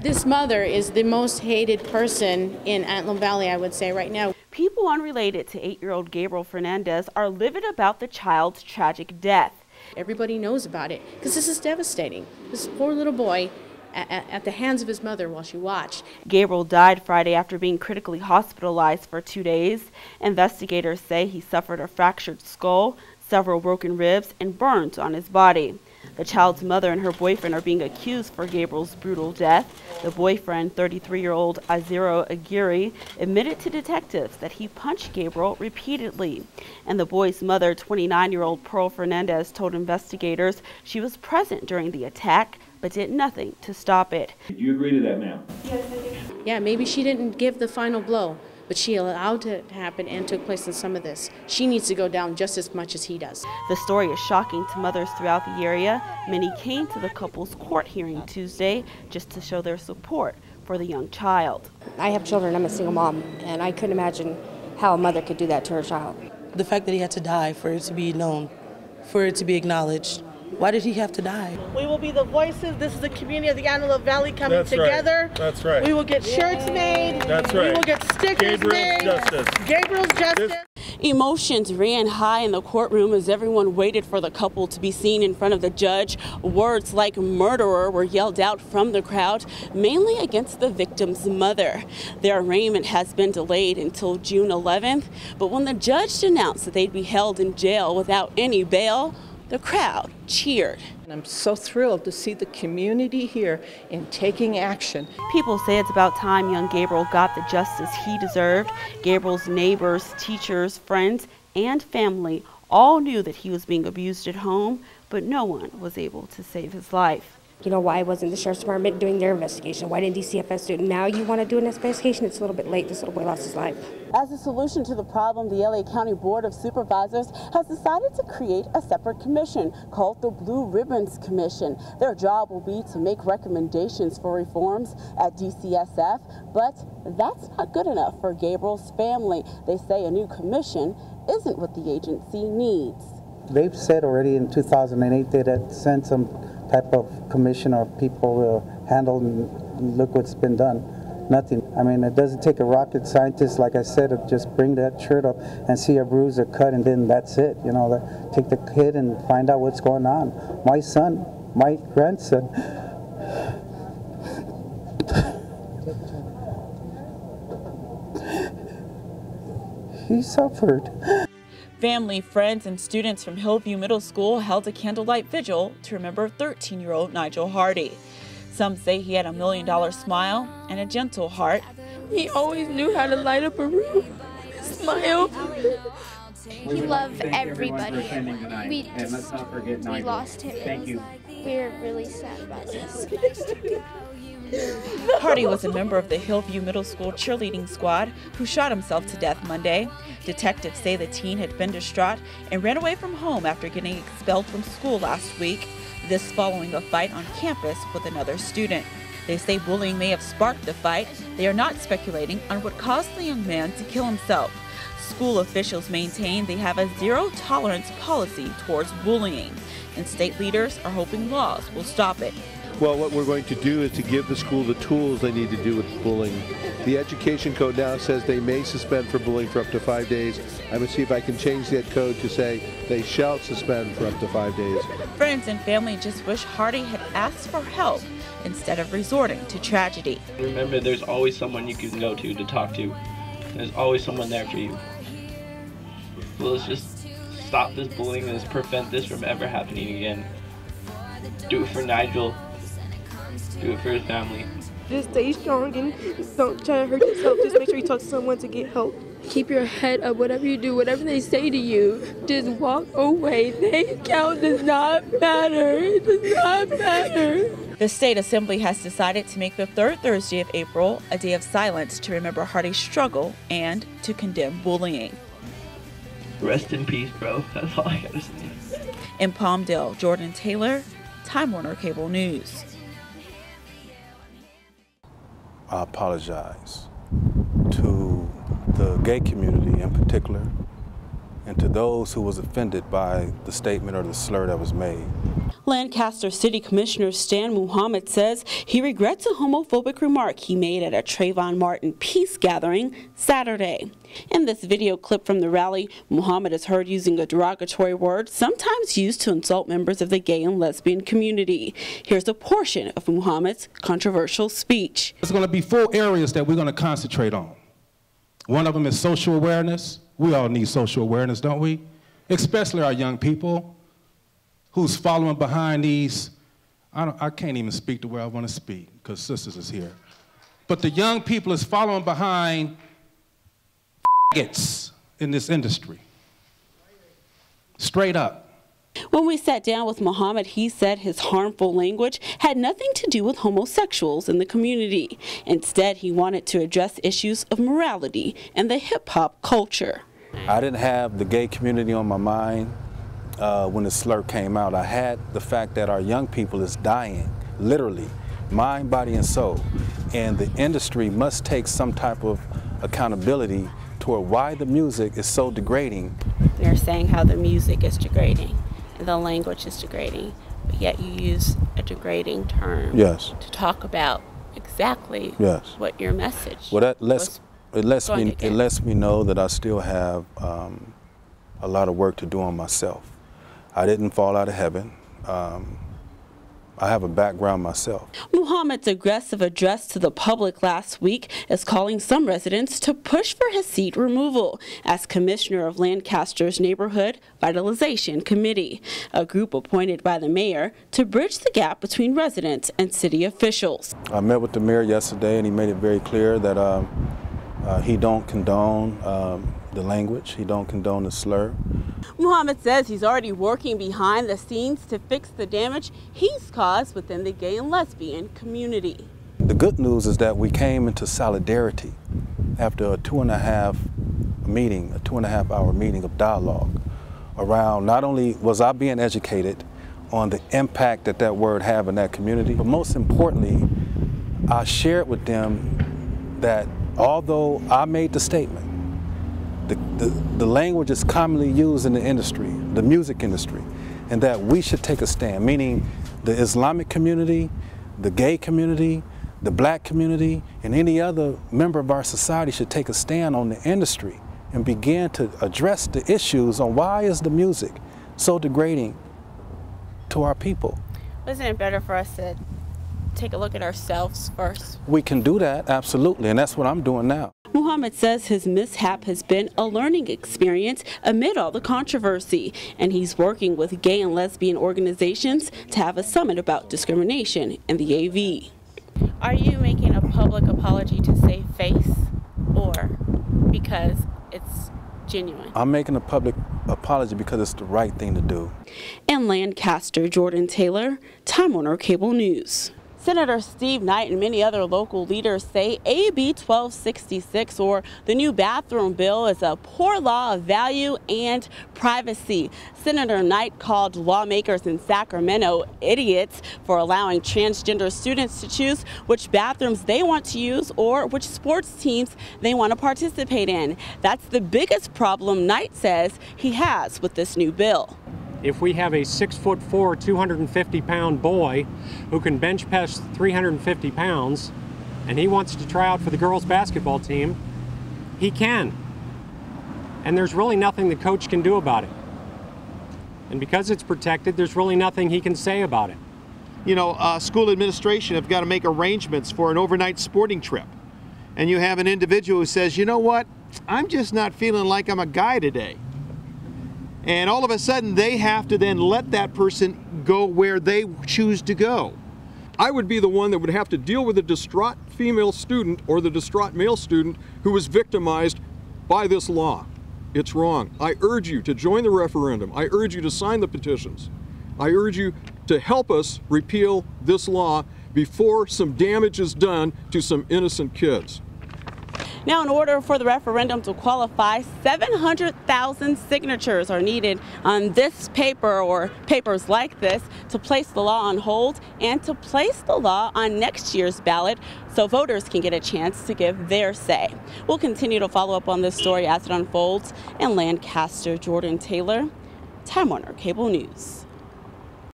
This mother is the most hated person in Antelope Valley, I would say, right now. People unrelated to 8-year-old Gabriel Fernandez are livid about the child's tragic death. Everybody knows about it because this is devastating. This poor little boy at the hands of his mother while she watched. Gabriel died Friday after being critically hospitalized for 2 days. Investigators say he suffered a fractured skull, several broken ribs, and burns on his body. The child's mother and her boyfriend are being accused for Gabriel's brutal death. The boyfriend, 33-year-old Aziro Aguirre, admitted to detectives that he punched Gabriel repeatedly. And the boy's mother, 29-year-old Pearl Fernandez, told investigators she was present during the attack but did nothing to stop it. Do you agree to that, ma'am? Yes, I do. Yeah, maybe she didn't give the final blow, but she allowed it to happen and took place in some of this. She needs to go down just as much as he does. The story is shocking to mothers throughout the area. Many came to the couple's court hearing Tuesday just to show their support for the young child. I have children, I'm a single mom, and I couldn't imagine how a mother could do that to her child. The fact that he had to die for it to be known, for it to be acknowledged. Why did he have to die? We will be the voices. This is the community of the Antelope Valley coming together. Right. That's right. We will get shirts made. That's right. We will get stickers made. Justice. Gabriel's justice. Emotions ran high in the courtroom as everyone waited for the couple to be seen in front of the judge. Words like murderer were yelled out from the crowd, mainly against the victim's mother. Their arraignment has been delayed until June 11th, but when the judge announced that they'd be held in jail without any bail, the crowd cheered. I'm so thrilled to see the community here in taking action. People say it's about time young Gabriel got the justice he deserved. Gabriel's neighbors, teachers, friends, and family all knew that he was being abused at home, but no one was able to save his life. You know, why wasn't the Sheriff's Department doing their investigation? Why didn't DCFS do it? Now you want to do an investigation? It's a little bit late. This little boy lost his life. As a solution to the problem, the LA County Board of Supervisors has decided to create a separate commission called the Blue Ribbons Commission. Their job will be to make recommendations for reforms at DCSF, but that's not good enough for Gabriel's family. They say a new commission isn't what the agency needs. They've said already in 2008 they'd had sent some type of commission or people handle and look what's been done. Nothing. I mean, it doesn't take a rocket scientist, like I said, to just bring that shirt up and see a bruise or cut, and then that's it. You know, take the kid and find out what's going on. My son, my grandson, he suffered. Family, friends, and students from Hillview Middle School held a candlelight vigil to remember 13-year-old Nigel Hardy. Some say he had a $1 million smile and a gentle heart. He always knew how to light up a room, smile. He loved everybody. We lost him. Thank you. We're really sad about this. Hardy was a member of the Hillview Middle School cheerleading squad who shot himself to death Monday. Detectives say the teen had been distraught and ran away from home after getting expelled from school last week. This following a fight on campus with another student. They say bullying may have sparked the fight. They are not speculating on what caused the young man to kill himself. School officials maintain they have a zero-tolerance policy towards bullying, and state leaders are hoping laws will stop it. Well, what we're going to do is to give the school the tools they need to do with bullying. The education code now says they may suspend for bullying for up to 5 days. I'm going to see if I can change that code to say they shall suspend for up to 5 days. Friends and family just wish Hardy had asked for help instead of resorting to tragedy. Remember, there's always someone you can go to talk to. There's always someone there for you. So let's just stop this bullying and let's prevent this from ever happening again. Do it for Nigel. Do it for his family. Just stay strong and don't try to hurt yourself. Just make sure you talk to someone to get help. Keep your head up. Whatever you do, whatever they say to you, just walk away. Their count does not matter. It does not matter. The State Assembly has decided to make the third Thursday of April a day of silence to remember Hardy's struggle and to condemn bullying. Rest in peace, bro. That's all I gotta say. In Palmdale, Jordan Taylor, Time Warner Cable News. I apologize to the gay community in particular and to those who was offended by the statement or the slur that was made. Lancaster City Commissioner Stan Muhammad says he regrets a homophobic remark he made at a Trayvon Martin peace gathering Saturday. In this video clip from the rally, Muhammad is heard using a derogatory word sometimes used to insult members of the gay and lesbian community. Here's a portion of Muhammad's controversial speech. There's going to be 4 areas that we're going to concentrate on. One of them is social awareness. We all need social awareness, don't we? Especially our young people who's following behind these, I can't even speak the way I want to speak because sisters is here. But the young people is following behind in this industry. Straight up. When we sat down with Muhammad, he said his harmful language had nothing to do with homosexuals in the community. Instead, he wanted to address issues of morality and the hip-hop culture. I didn't have the gay community on my mind when the slur came out. I had the fact that our young people is dying, literally, mind, body, and soul. And the industry must take some type of accountability toward why the music is so degrading. They're saying how the music is degrading and the language is degrading, but yet you use a degrading term Yes. to talk about exactly Yes. what your message Well, it lets me know that I still have a lot of work to do on myself. I didn't fall out of heaven. I have a background myself. Muhammad's aggressive address to the public last week is calling some residents to push for his seat removal as commissioner of Lancaster's Neighborhood Vitalization Committee, a group appointed by the mayor to bridge the gap between residents and city officials. I met with the mayor yesterday and he made it very clear that he don't condone the language, he don't condone the slur. Muhammad says he's already working behind the scenes to fix the damage he's caused within the gay and lesbian community. The good news is that we came into solidarity after a 2.5 hour meeting of dialogue around not only was I being educated on the impact that that word have in that community, but most importantly, I shared with them that although I made the statement, the language is commonly used in the industry, the music industry, and that we should take a stand, meaning the Islamic community, the gay community, the black community, and any other member of our society should take a stand on the industry and begin to address the issues on why is the music so degrading to our people. Isn't it better for us to take a look at ourselves first? We can do that, absolutely, and that's what I'm doing now. Muhammad says his mishap has been a learning experience amid all the controversy, and he's working with gay and lesbian organizations to have a summit about discrimination in the AV. Are you making a public apology to save face, or because it's genuine? I'm making a public apology because it's the right thing to do. In Lancaster, Jordan Taylor, Time Warner Cable News. Senator Steve Knight and many other local leaders say AB 1266, or the new bathroom bill, is a poor law of value and privacy. Senator Knight called lawmakers in Sacramento idiots for allowing transgender students to choose which bathrooms they want to use or which sports teams they want to participate in. That's the biggest problem Knight says he has with this new bill. If we have a 6'4", 250-pound boy who can bench press 350 pounds and he wants to try out for the girls' basketball team, he can. And there's really nothing the coach can do about it. And because it's protected, there's really nothing he can say about it. You know, school administration have got to make arrangements for an overnight sporting trip. And you have an individual who says, you know what, I'm just not feeling like I'm a guy today. And all of a sudden, they have to then let that person go where they choose to go. I would be the one that would have to deal with a distraught female student or the distraught male student who was victimized by this law. It's wrong. I urge you to join the referendum. I urge you to sign the petitions. I urge you to help us repeal this law before some damage is done to some innocent kids. Now, in order for the referendum to qualify, 700,000 signatures are needed on this paper or papers like this to place the law on hold and to place the law on next year's ballot so voters can get a chance to give their say. We'll continue to follow up on this story as it unfolds. In Lancaster, Jordan Taylor, Time Warner Cable News.